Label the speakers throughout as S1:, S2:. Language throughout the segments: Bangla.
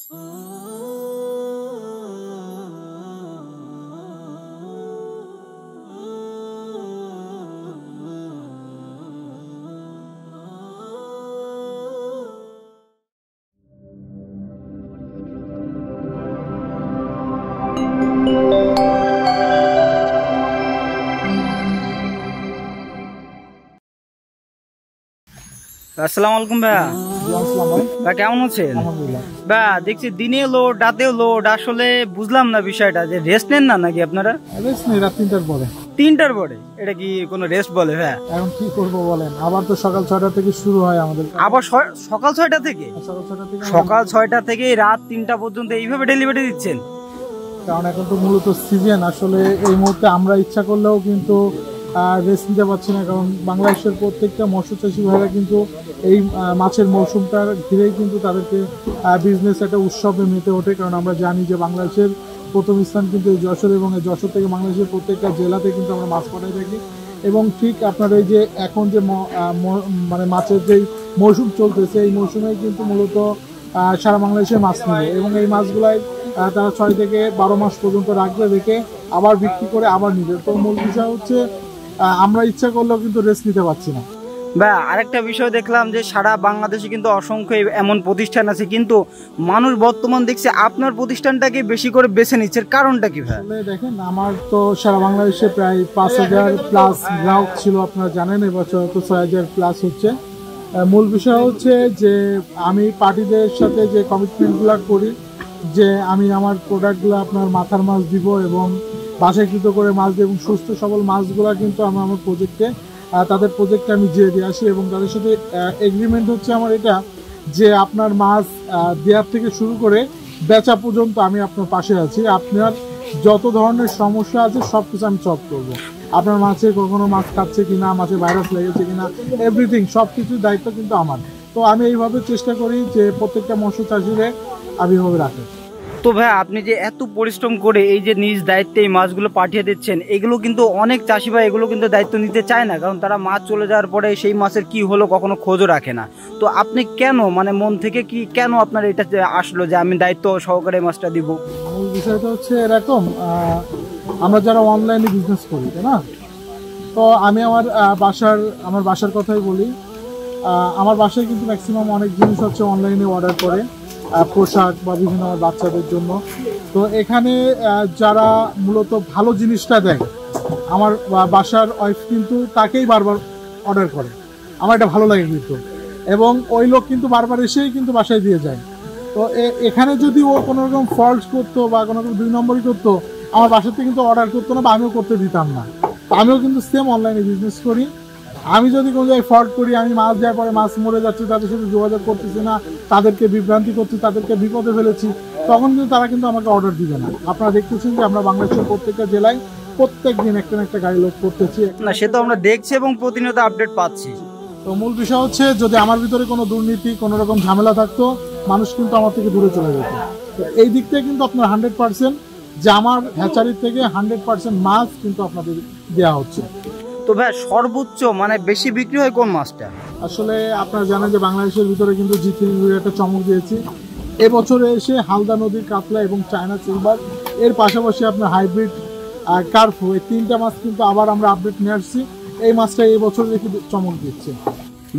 S1: আসসালামু আলাইকুম ভাইয়া। ভাই কেমন আছেন? ভাইয়া দেখছি দিনে লোড রাতেও লোড, আসলে বুঝলাম না বিষয়টা, যে রেস্ট নেন না নাকি আপনারা?
S2: রেস্ট নেই, রাত 3টার পরে।
S1: 3টার পরে? এটা কি কোনো রেস্ট বলে ভাইয়া?
S2: এখন কি করবো বলেন, আবার তো সকাল 6টা থেকে শুরু হয় আমাদের।
S1: আবার সকাল 6টা থেকে? সকাল 6টা থেকে রাত 3টা পর্যন্ত এইভাবে ডেলিভারি দিচ্ছেন?
S2: কারণ এখন তো মূলত সিজন, আসলে এই মুহূর্তে আমরা ইচ্ছা করলেও কিন্তু রেস্ট নিতে পারছি না, কারণ বাংলাদেশের প্রত্যেকটা মৎস্য চাষী ভাইরা কিন্তু এই মাছের মৌসুমটার ঘিরেই কিন্তু তাদেরকে বিজনেস একটা উৎসবে মেতে ওঠে। কারণ আমরা জানি যে বাংলাদেশের প্রথম স্থান কিন্তু এই যশোর, এবং এই যশোর থেকে বাংলাদেশের প্রত্যেকটা জেলাতে কিন্তু আমরা মাছ পাঠাই থাকি। এবং ঠিক আপনার এই যে এখন যে মানে মাছের যেই মৌসুম চলতেছে, এই মৌসুমেই কিন্তু মূলত সারা বাংলাদেশে মাছ নেবে, এবং এই মাছগুলাই তারা 6 থেকে 12 মাস পর্যন্ত রাখবে, রেখে আবার বিক্রি করে আবার নিবে। তো মূল বিষয় হচ্ছে আমরা ইচ্ছা করলেও কিন্তু রেস্ট নিতে পারছি না।
S1: বা আরেকটা বিষয় দেখলাম যে সারা বাংলাদেশে কিন্তু অসংখ্য এমন প্রতিষ্ঠান আছে, কিন্তু মানুষ বর্তমান দেখছে আপনার প্রতিষ্ঠানটাকে বেশি করে বেছে নিচ্ছে, কারণটা কি ভাই?
S2: দেখেন, আমার তো সারা বাংলাদেশে প্রায় 5000 প্লাস গ্রাহক ছিল, আপনারা জানেন। এবছর তো 6000 প্লাস হচ্ছে। মূল বিষয় হচ্ছে যে আমি পার্টিদের সাথে যে কমিটমেন্টগুলো করি, যে আমি আমার প্রোডাক্টগুলো আপনার মাথার মাছ দিব এবং বাছাইকৃত করে মাছ দিই, এবং সুস্থ সবল মাছগুলো কিন্তু আমি আমার প্রজেক্টে তাদের প্রজেক্টে আমি যেয়ে দিয়ে আসি। এবং তাদের সাথে এগ্রিমেন্ট হচ্ছে আমার এটা, যে আপনার মাছ দেওয়ার থেকে শুরু করে বেচা পর্যন্ত আমি আপনার পাশে আছি। আপনার যত ধরনের সমস্যা আছে সব কিছু আমি সলভ করবো। আপনার মাছে কখনো মাছ খাচ্ছে কিনা, মাছে ভাইরাস লেগেছে কিনা, এভরিথিং সব কিছুর দায়িত্ব কিন্তু আমার। তো আমি এইভাবে চেষ্টা করি যে প্রত্যেকটা মৎস্য চাষিরে আমি এইভাবে রাখি।
S1: তো ভাই আপনি যে এত পরিশ্রম করে এই যে নিজ দায়িত্বে এই মাছগুলো পাঠিয়ে দিচ্ছেন, এগুলো কিন্তু অনেক চাষি ভাই এগুলো কিন্তু দায়িত্ব নিতে চায় না, কারণ তারা মাছ চলে যাওয়ার পরে সেই মাছের কি হলো কখনো খোঁজও রাখে না। তো আপনি কেন, মানে মন থেকে কি কেন আপনার এটা আসলো যে আমি দায়িত্ব সহকারে মাছটা দিব?
S2: মূল বিষয়টা হচ্ছে এরকম, আমরা যারা অনলাইনে বিজনেস করি, তাই না? তো আমি আমার বাসার কথাই বলি। আমার বাসায় কিন্তু ম্যাক্সিমাম অনেক জিনিস হচ্ছে অনলাইনে অর্ডার করে, পোশাক বা বিভিন্ন আমার বাচ্চাদের জন্য। তো এখানে যারা মূলত ভালো জিনিসটা দেয়, আমার বাসার ওয়াইফ কিন্তু তাকেই বারবার অর্ডার করে। আমার এটা ভালো লাগে কিন্তু, এবং ওই লোক কিন্তু বারবার এসেই কিন্তু বাসায় দিয়ে যায়। তো এখানে যদি ও কোনো রকম ফল্ট করতো বা কোনো রকম 2 নম্বরই করতো, আমার বাসাতে কিন্তু অর্ডার করতো না, বা আমিও করতে দিতাম না। তো আমিও কিন্তু সেম অনলাইনে বিজনেস করি। আমি যদি কোনো জায়গায় ফল্ট করি, আমি মাছ দেওয়ার পরে মাছ মরে যাচ্ছে, তাদের সাথে যোগাযোগ করতেছি না, তাদেরকে বিভ্রান্তি করছি, তাদেরকে বিপদে ফেলেছি, তখন কিন্তু তারা কিন্তু আমাকে অর্ডার দিবে না। আপনারা দেখতেছেন যে আমরা বাংলাদেশের প্রত্যেকটা জেলায় প্রত্যেক দিন একটা না একটা গাড়ি লোড করতেছি।
S1: না, সে তো আমরা দেখছি এবং প্রতিনিয়ত আপডেট পাচ্ছি।
S2: তো মূল বিষয় হচ্ছে, যদি আমার ভিতরে কোনো দুর্নীতি, কোনো রকম ঝামেলা থাকতো, মানুষ কিন্তু আমার থেকে দূরে চলে যেত। তো এই দিক থেকে কিন্তু আপনার 100% যে আমার হ্যাচারির থেকে 100% মাছ কিন্তু আপনাদের দেওয়া হচ্ছে।
S1: তো ভাই সর্বোচ্চ মানে বেশি বিক্রি হয় কোন মাছটা?
S2: আসলে আপনারা জানেন যে বাংলাদেশের ভিতরে কিন্তু জি3 একটা চমক দিয়েছি। এবছরে এসে হালদা নদীর কাতলা এবং চায়না সিলভার, এর পাশাপাশি আপনার হাইব্রিড কার্ফু, এই 3টা মাছ কিন্তু আবার আমরা আপডেট নিয়ে আসছি। এই মাছটা এই বছর একটু চমক দিচ্ছে।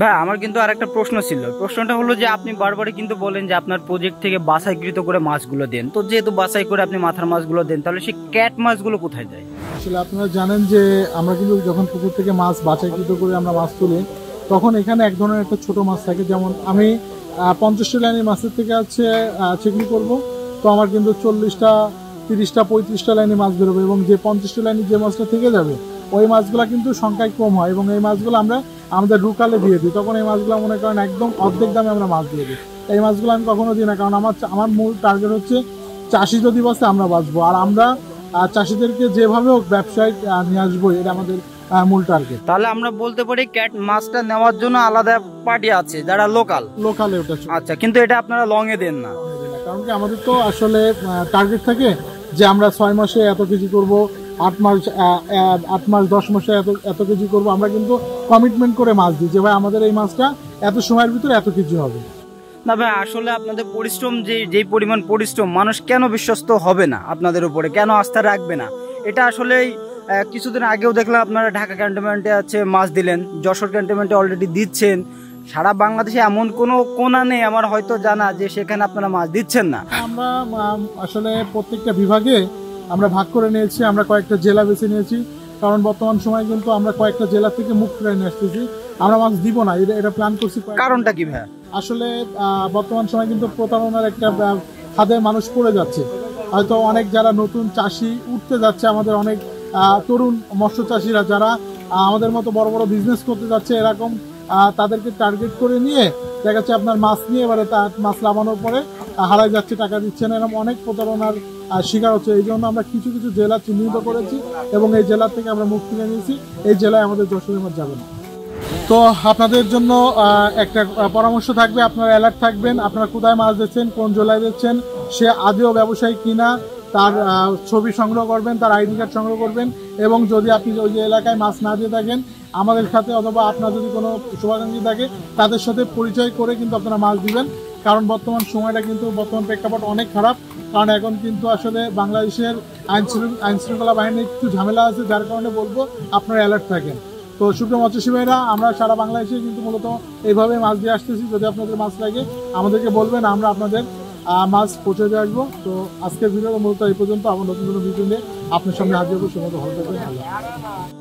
S1: ভাই আমার কিন্তু আর একটা প্রশ্ন ছিল, প্রশ্নটা হলো যে আপনি বারবারই কিন্তু বলেন যে আপনার প্রজেক্ট থেকে বাছাইকৃত করে মাছগুলো দেন, তো যেহেতু বাছাই করে আপনি মাথার মাছগুলো দেন, তাহলে সেই ক্যাট মাছগুলো কোথায় যায়?
S2: আসলে আপনারা জানেন যে আমরা কিন্তু যখন পুকুর থেকে মাছ বাছাইকৃত করে আমরা মাছ তুলি, তখন এখানে এক ধরনের একটা ছোট মাছ থাকে। যেমন আমি 50টা লাইনের মাছের থেকে আছে চিংড়ি করব, তো আমার কিন্তু 40টা 30টা 35টা লাইনে মাছ বেরোবে, এবং যে 50টা লাইনে যে মাছটা থেকে যাবে ওই মাছগুলো কিন্তু সংখ্যায় কম হয়, এবং এই মাছগুলো আমরা আমাদের রুকালে দিয়ে দিই। তখন এই মাছগুলো মনে করেন একদম অর্ধেক দামে আমরা মাছ দিয়ে দিই। এই মাছগুলো আমি কখনো দিই না, কারণ আমার মূল টার্গেট হচ্ছে চাষি যদি বাঁচে আমরা বাঁচবো, আর আমরা চাষিদেরকে যেভাবে হোক ব্যবসায় নিয়ে আসবো, এটা আমাদের মূল টার্গেট।
S1: তাহলে আমরা বলতে পারি ক্যাট মাছটা নেওয়ার জন্য আলাদা পার্টি আছে যারা লোকালে ওটা। আচ্ছা, কিন্তু এটা আপনারা লং এ দেন না?
S2: কারণ কি আমাদের তো আসলে টার্গেট থাকে যে আমরা 6 মাসে এত কেজি করব, 8 মাস 10 মাসে এত কেজি করব। আমরা কিন্তু কমিটমেন্ট করে মাছ দিই যে ভাই আমাদের এই মাছটা এত সময়ের ভিতরে এত কেজি হবে।
S1: না ভাই, আসলে আপনাদের পরিশ্রম যেই পরিমাণ পরিশ্রম, মানুষ কেন বিশ্বস্ত হবে না আপনাদের উপরে, কেন আস্থা রাখবে না? এটা আসলেই কিছুদিন আগেও দেখলাম আপনারা ঢাকা ক্যান্টনমেন্টে আছে মাছ দিলেন, যশোর ক্যান্টনমেন্টে অলরেডি দিচ্ছেন। সারা বাংলাদেশে এমন কোনো কোণা নেই আমার হয়তো জানা যে সেখানে আপনারা মাছ দিচ্ছেন না।
S2: আমরা আসলে প্রত্যেকটা বিভাগে আমরা ভাগ করে নিয়েছি, আমরা কয়েকটা জেলা বেছে নিয়েছি, কারণ বর্তমান সময় কিন্তু আমরা কয়েকটা জেলা থেকে মুখ ফিরিয়ে নিয়ে আসতেছি। আমরা মাছ দিব না, এটা প্ল্যান করছি।
S1: কারণটা কি ভাই?
S2: আসলে বর্তমান সময় কিন্তু প্রতারণার একটা খাদে মানুষ পড়ে যাচ্ছে। হয়তো অনেক যারা নতুন চাষি উঠতে যাচ্ছে, আমাদের অনেক তরুণ মৎস্য চাষিরা যারা আমাদের মতো বড় বড় বিজনেস করতে যাচ্ছে, এরকম তাদেরকে টার্গেট করে নিয়ে দেখা যাচ্ছে আপনার মাছ নিয়ে এবারে মাছ লাগানোর পরে হারাই যাচ্ছে, টাকা দিচ্ছে না, এরকম অনেক প্রতারণার শিকার হচ্ছে। এই জন্য আমরা কিছু কিছু জেলা চিহ্নিত করেছি এবং এই জেলা থেকে আমরা মুখ তুলে নিয়েছি। এই জেলায় আমাদের যশোরের মাছ যাবে না। তো আপনাদের জন্য একটা পরামর্শ থাকবে, আপনারা অ্যালার্ট থাকবেন। আপনারা কোথায় মাছ দিচ্ছেন, কোন জেলায় দিচ্ছেন, সে আদৌ ব্যবসায়ী কিনা, তার ছবি সংগ্রহ করবেন, তার আইডি কার্ড সংগ্রহ করবেন। এবং যদি আপনি ওই যে এলাকায় মাছ না দিয়ে থাকেন, আমাদের সাথে অথবা আপনার যদি কোনো শুভাকাঙ্ক্ষী থাকে তাদের সাথে পরিচয় করে কিন্তু আপনারা মাছ দিবেন। কারণ বর্তমান সময়টা কিন্তু, বর্তমান প্রেক্ষাপট অনেক খারাপ। কারণ এখন কিন্তু আসলে বাংলাদেশের আইন শৃঙ্খলা বাহিনীর একটু ঝামেলা আছে, যার কারণে বলবো আপনারা অ্যালার্ট থাকেন। তো সুপ্রিয় মৎস্যজীবী ভাইরা, আমরা সারা বাংলাদেশে কিন্তু মূলত এইভাবে মাছ দিয়ে আসতেছি। যদি আপনাদের মাছ লাগে আমাদেরকে বলবেন, আমরা আপনাদের মাছ পৌঁছে দিয়ে আসবো। তো আজকের ভিডিও মূলত এই পর্যন্ত। আবার নতুন নতুন ভিডিও নিয়ে আপনার সামনে হাজির হবো। সময় ভালো থাকবেন।